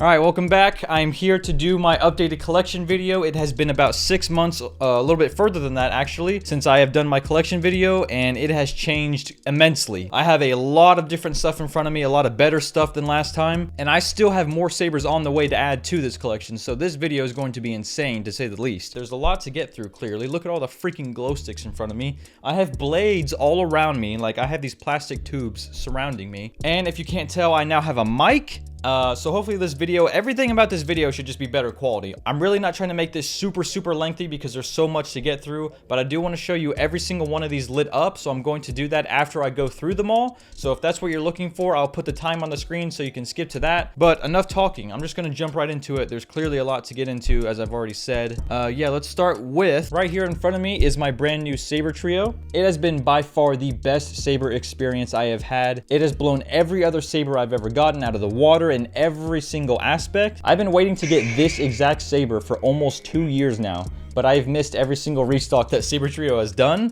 Alright, welcome back. I'm here to do my updated collection video. It has been about 6 months, a little bit further than that actually, since I have done my collection video, and it has changed immensely. I have a lot of different stuff in front of me, a lot of better stuff than last time, and I still have more sabers on the way to add to this collection, so this video is going to be insane to say the least. There's a lot to get through, clearly. Look at all the freaking glow sticks in front of me. I have blades all around me, like I have these plastic tubes surrounding me, and if you can't tell, I now have a mic. So hopefully this video, everything about this video should just be better quality. I'm really not trying to make this super lengthy because there's so much to get through, but I do want to show you every single one of these lit up, so I'm going to do that after I go through them all. So if that's what you're looking for, I'll put the time on the screen so you can skip to that. But enough talking, I'm just going to jump right into it. There's clearly a lot to get into, as I've already said. Yeah, let's start with, right here in front of me is my brand new saber trio. It has been by far the best saber experience I have had. It has blown every other saber I've ever gotten out of the water in every single aspect. I've been waiting to get this exact saber for almost 2 years now, but I've missed every single restock that Saber Trio has done.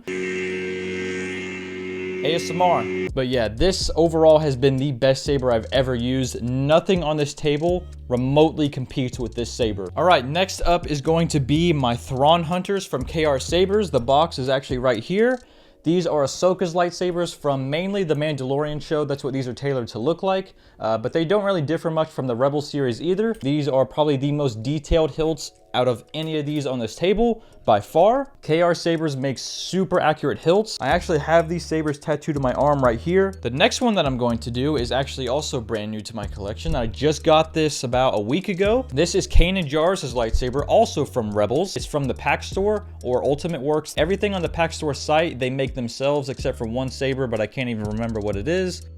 ASMR. But yeah, this overall has been the best saber I've ever used. Nothing on this table remotely competes with this saber. All right, next up is going to be my Thrawn Hunters from KR Sabers. The box is actually right here. These are Ahsoka's lightsabers from mainly the Mandalorian show. That's what these are tailored to look like. But they don't really differ much from the Rebel series either. These are probably the most detailed hilts out of any of these on this table by far. KR Sabers makes super accurate hilts. I actually have these sabers tattooed to my arm right here. The next one that I'm going to do is actually also brand new to my collection. I just got this about a week ago. This is Kanan Jarrus' lightsaber, also from Rebels. It's from the Pack Store or Ultimate Works. Everything on the Pack Store site, they make themselves except for one saber, but I can't even remember what it is.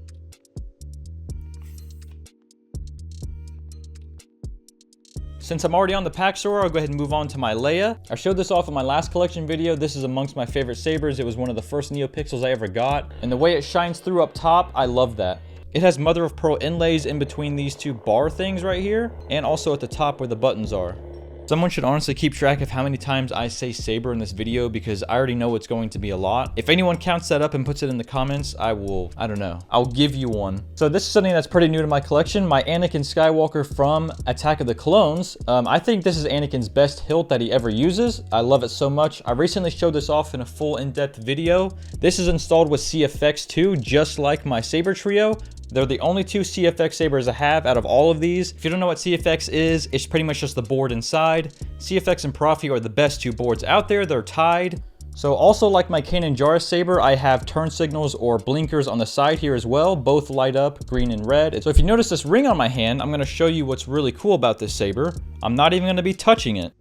Since I'm already on the Pack Store, I'll go ahead and move on to my Leia. I showed this off in my last collection video. This is amongst my favorite sabers. It was one of the first NeoPixels I ever got. And the way it shines through up top, I love that. It has mother of pearl inlays in between these two bar things right here, and also at the top where the buttons are. Someone should honestly keep track of how many times I say saber in this video, because I already know it's going to be a lot. If anyone counts that up and puts it in the comments, I don't know. I'll give you one. So this is something that's pretty new to my collection. My Anakin Skywalker from Attack of the Clones. I think this is Anakin's best hilt that he ever uses. I love it so much. I recently showed this off in a full in-depth video. This is installed with CFX too, just like my saber trio. They're the only two CFX sabers I have out of all of these. If you don't know what CFX is, it's pretty much just the board inside. CFX and Profi are the best two boards out there. They're tied. So also like my Kanan Jarrus saber, I have turn signals or blinkers on the side here as well. Both light up green and red. So if you notice this ring on my hand, I'm going to show you what's really cool about this saber. I'm not even going to be touching it.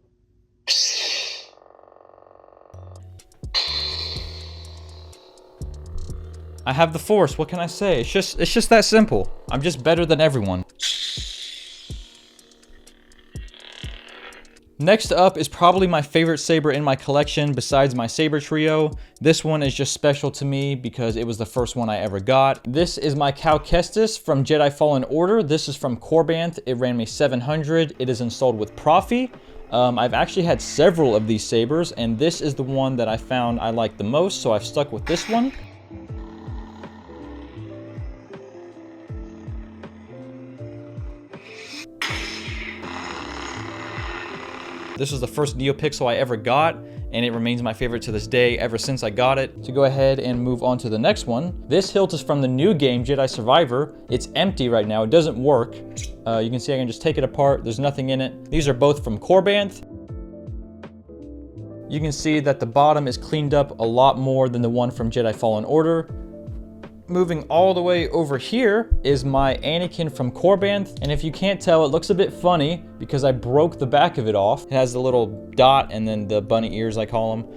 I have the force, what can I say? It's just that simple. I'm just better than everyone. Next up is probably my favorite saber in my collection besides my saber trio. This one is just special to me because it was the first one I ever got. This is my Cal Kestis from Jedi Fallen Order. This is from Corbanth. It ran me 700. It is installed with Profi. I've actually had several of these sabers, and this is the one that I found I like the most, so I've stuck with this one. This was the first NeoPixel I ever got, and it remains my favorite to this day ever since I got it. So go ahead and move on to the next one. This hilt is from the new game, Jedi Survivor. It's empty right now, it doesn't work. You can see I can just take it apart, there's nothing in it. These are both from Corbanth. You can see that the bottom is cleaned up a lot more than the one from Jedi Fallen Order. Moving all the way over here is my Anakin from Corbanth, and if you can't tell, it looks a bit funny because I broke the back of it off. It has the little dot and then the bunny ears, I call them.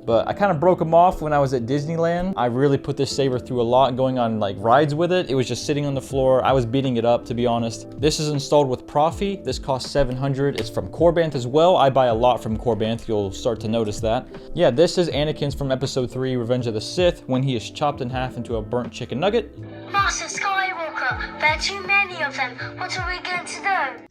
But I kind of broke them off when I was at Disneyland. I really put this saber through a lot going on like rides with it. It was just sitting on the floor. I was beating it up, to be honest. This is installed with Profi. This costs 700. It's from Corbanth as well. I buy a lot from Corbanth. You'll start to notice that. Yeah, this is Anakin's from Episode 3, Revenge of the Sith, when he is chopped in half into a burnt chicken nugget. Master Skywalker, there are too many of them. What are we going to do?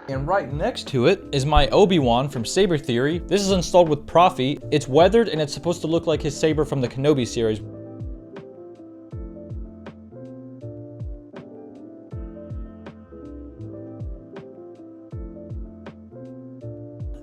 And right next to it is my Obi-Wan from Saber Theory. This is installed with Profi. It's weathered and it's supposed to look like his saber from the Kenobi series.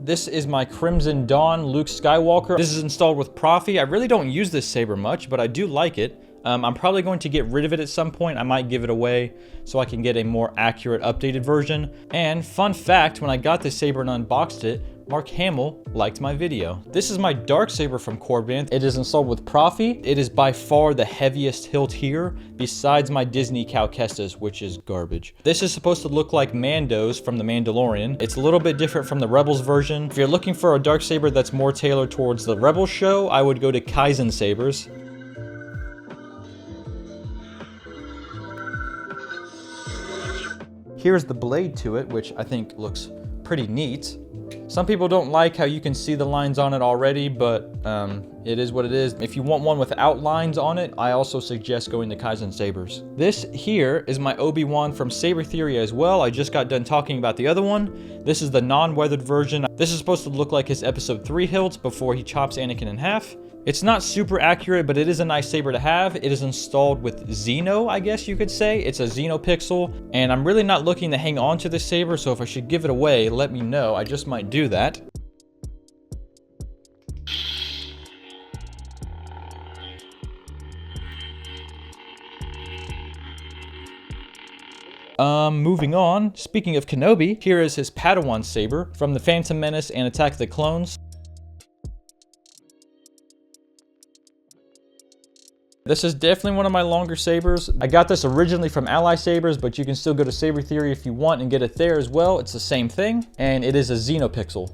This is my Crimson Dawn Luke Skywalker. This is installed with Profi. I really don't use this saber much, but I do like it. I'm probably going to get rid of it at some point. I might give it away so I can get a more accurate, updated version. And fun fact, when I got this saber and unboxed it, Mark Hamill liked my video. This is my Darksaber from Corbin. It is installed with Profi. It is by far the heaviest hilt here, besides my Disney cow Kestis, which is garbage. This is supposed to look like Mando's from The Mandalorian. It's a little bit different from the Rebels version. If you're looking for a Darksaber that's more tailored towards the Rebels show, I would go to Kaizen Sabers. Here's the blade to it, which I think looks pretty neat. Some people don't like how you can see the lines on it already, but it is what it is. If you want one without lines on it, I also suggest going to Kaizen Sabers. This here is my Obi-Wan from Saber Theory as well. I just got done talking about the other one. This is the non-weathered version. This is supposed to look like his episode 3 hilt before he chops Anakin in half. It's not super accurate, but it is a nice saber to have. It is installed with Xeno, I guess you could say. It's a Xeno pixel, and I'm really not looking to hang on to this saber, so if I should give it away, let me know. I just might do that. Moving on, speaking of Kenobi, here is his Padawan saber from The Phantom Menace and Attack of the Clones. This is definitely one of my longer sabers. I got this originally from Ally Sabers, but you can still go to Saber Theory if you want and get it there as well. It's the same thing, and it is a Xenopixel.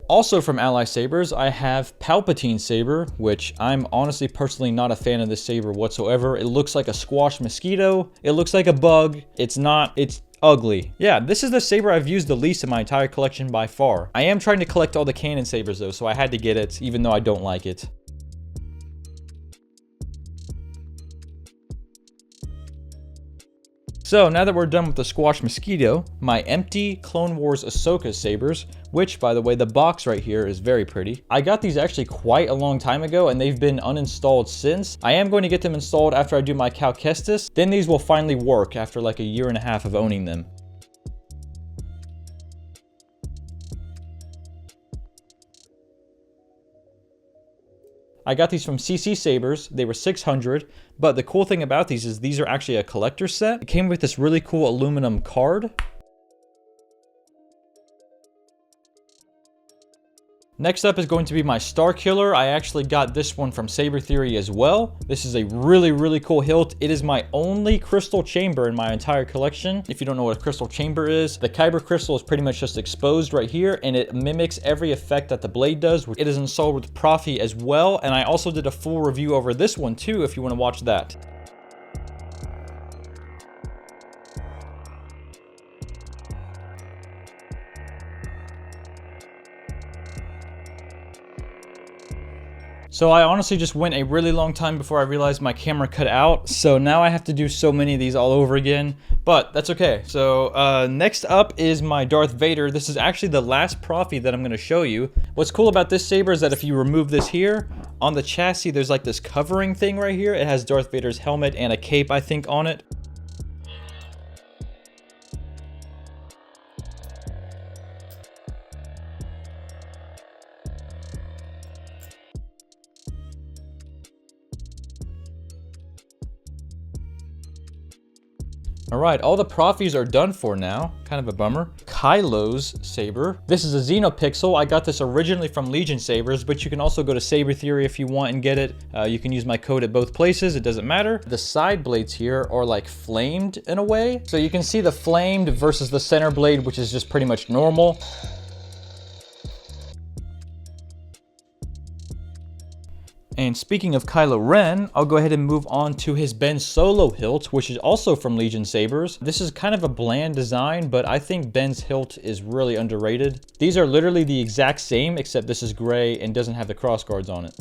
Also from Ally Sabers, I have Palpatine Saber, which I'm honestly personally not a fan of this saber whatsoever. It looks like a squashed mosquito. It looks like a bug. It's ugly. Yeah, this is the saber I've used the least in my entire collection by far. I am trying to collect all the Kanan sabers though, so I had to get it, even though I don't like it. So now that we're done with the squash mosquito, my empty Clone Wars Ahsoka sabers, which by the way, the box right here is very pretty. I got these actually quite a long time ago and they've been uninstalled since. I am going to get them installed after I do my Cal Kestis. Then these will finally work after like a year and a half of owning them. I got these from CC Sabers. They were 600, but the cool thing about these is these are actually a collector set. It came with this really cool aluminum card. Next up is going to be my Starkiller. I actually got this one from Saber Theory as well. This is a really cool hilt. It is my only crystal chamber in my entire collection. If you don't know what a crystal chamber is, the Kyber crystal is pretty much just exposed right here and it mimics every effect that the blade does. It is installed with Profi as well, and I also did a full review over this one too if you want to watch that. So I honestly just went a really long time before I realized my camera cut out. So now I have to do so many of these all over again, but that's okay. So next up is my Darth Vader. This is actually the last Profi that I'm gonna show you. What's cool about this saber is that if you remove this here, on the chassis, there's like this covering thing right here. It has Darth Vader's helmet and a cape, I think, on it. Alright, all the Profis are done for now. Kind of a bummer. Kylo's saber. This is a Xenopixel. I got this originally from Legion Sabers, but you can also go to Saber Theory if you want and get it. You can use my code at both places. It doesn't matter. The side blades here are like flamed in a way. So you can see the flamed versus the center blade, which is just pretty much normal. And speaking of Kylo Ren, I'll go ahead and move on to his Ben Solo hilt, which is also from Legion Sabers. This is kind of a bland design, but I think Ben's hilt is really underrated. These are literally the exact same, except this is gray and doesn't have the cross guards on it.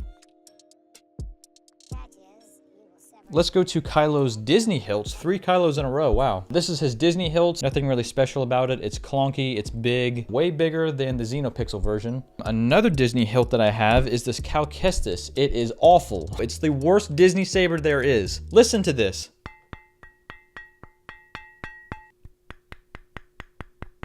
Let's go to Kylo's Disney hilts. 3 Kylos in a row, wow. This is his Disney hilt. Nothing really special about it. It's clunky, it's big, way bigger than the Xenopixel version. Another Disney hilt that I have is this Cal Kestis. It is awful. It's the worst Disney saber there is. Listen to this.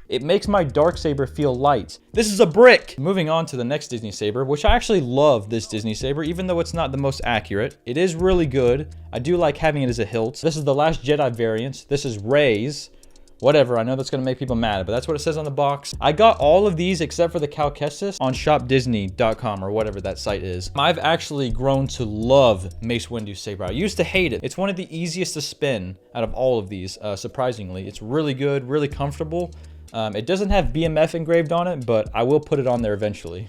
It makes my Darksaber feel light. This is a brick! Moving on to the next Disney saber, which I actually love this Disney saber, even though it's not the most accurate. It is really good. I do like having it as a hilt. This is the Last Jedi variant. This is Rey's. Whatever, I know that's gonna make people mad, but that's what it says on the box. I got all of these except for the Cal Kestis on shopdisney.com or whatever that site is. I've actually grown to love Mace Windu saber. I used to hate it. It's one of the easiest to spin out of all of these, surprisingly. It's really good, really comfortable. It doesn't have BMF engraved on it, but I will put it on there eventually.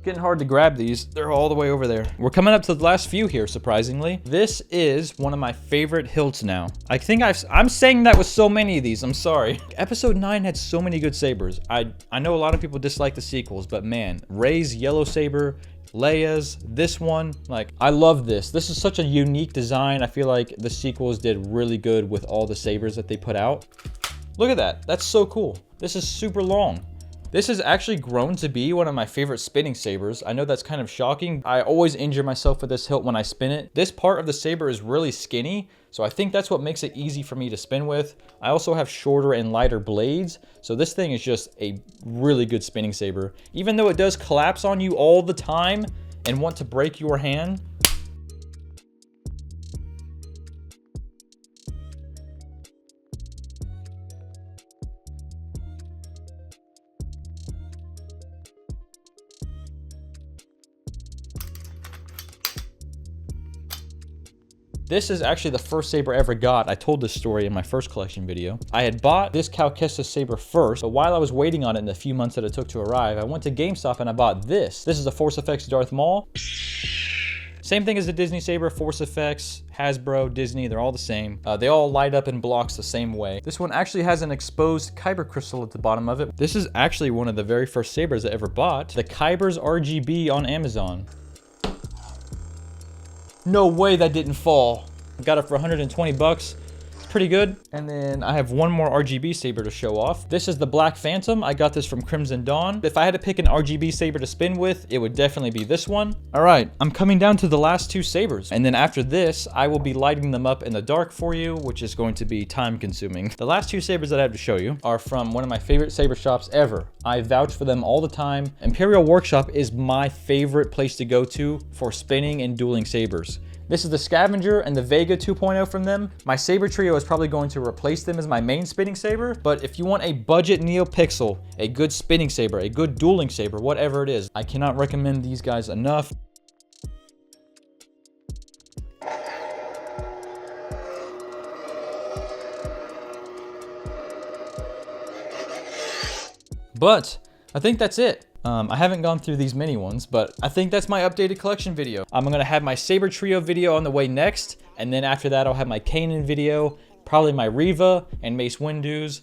Getting hard to grab these. They're all the way over there. We're coming up to the last few here, surprisingly. This is one of my favorite hilts now. I think I'm saying that with so many of these. I'm sorry. Episode 9 had so many good sabers. I know a lot of people dislike the sequels, but man, Rey's yellow saber, Leia's, this one, like, I love this. This is such a unique design. I feel like the sequels did really good with all the sabers that they put out. Look at that. That's so cool. This is super long. This has actually grown to be one of my favorite spinning sabers. I know that's kind of shocking. I always injure myself with this hilt when I spin it. This part of the saber is really skinny, so I think that's what makes it easy for me to spin with. I also have shorter and lighter blades, so this thing is just a really good spinning saber. Even though it does collapse on you all the time and want to break your hand, this is actually the first saber I ever got. I told this story in my first collection video. I had bought this Cal Kestis saber first, but while I was waiting on it in the few months that it took to arrive, I went to GameStop and I bought this. This is a Force Effects Darth Maul. Same thing as the Disney saber, Force Effects, Hasbro, Disney, they're all the same. They all light up in blocks the same way. This one actually has an exposed Kyber crystal at the bottom of it. This is actually one of the very first sabers I ever bought. The Kyber's RGB on Amazon. No way that didn't fall. I got it for 120 bucks. It's pretty good. And then I have one more RGB saber to show off. This is the Black Phantom. I got this from Crimson Dawn. If I had to pick an RGB saber to spin with, it would definitely be this one. All right, I'm coming down to the last 2 sabers. And then after this, I will be lighting them up in the dark for you, which is going to be time consuming. The last 2 sabers that I have to show you are from one of my favorite saber shops ever. I vouch for them all the time. Imperial Workshop is my favorite place to go to for spinning and dueling sabers. This is the Scavenger and the Vega 2.0 from them. My saber trio is probably going to replace them as my main spinning saber, but if you want a budget NeoPixel, a good spinning saber, a good dueling saber, whatever it is, I cannot recommend these guys enough. But I think that's it. I haven't gone through these mini ones, but I think that's my updated collection video. I'm gonna have my Saber Trio video on the way next, and then after that I'll have my Kanan video, probably my Reva and Mace Windu's.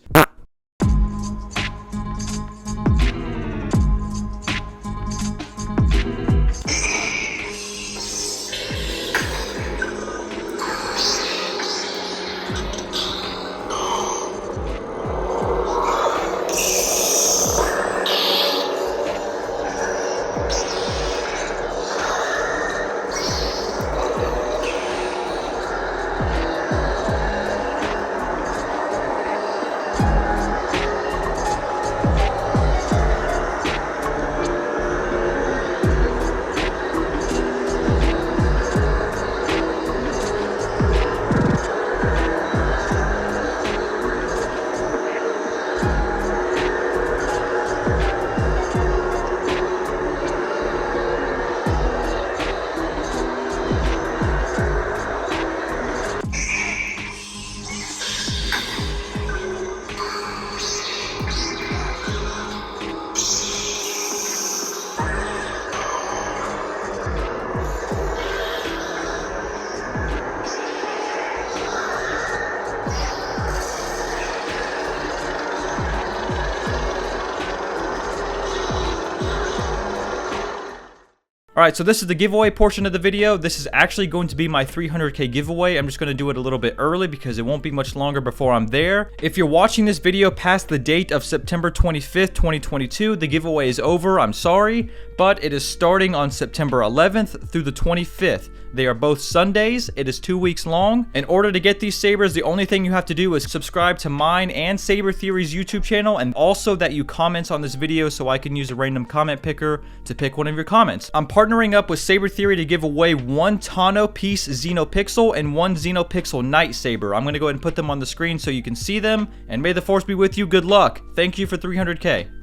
Alright, so this is the giveaway portion of the video. This is actually going to be my 300k giveaway. I'm just going to do it a little bit early because it won't be much longer before I'm there. If you're watching this video past the date of September 25th, 2022, the giveaway is over. I'm sorry, but it is starting on September 11th through the 25th. They are both Sundays. It is 2 weeks long. In order to get these sabers, the only thing you have to do is subscribe to mine and Saber Theory's YouTube channel, and also that you comment on this video so I can use a random comment picker to pick one of your comments. I'm partnering up with Saber Theory to give away one Tano piece Xenopixel and one Xenopixel Night Saber. I'm going to go ahead and put them on the screen so you can see them, and may the force be with you. Good luck. Thank you for 300k.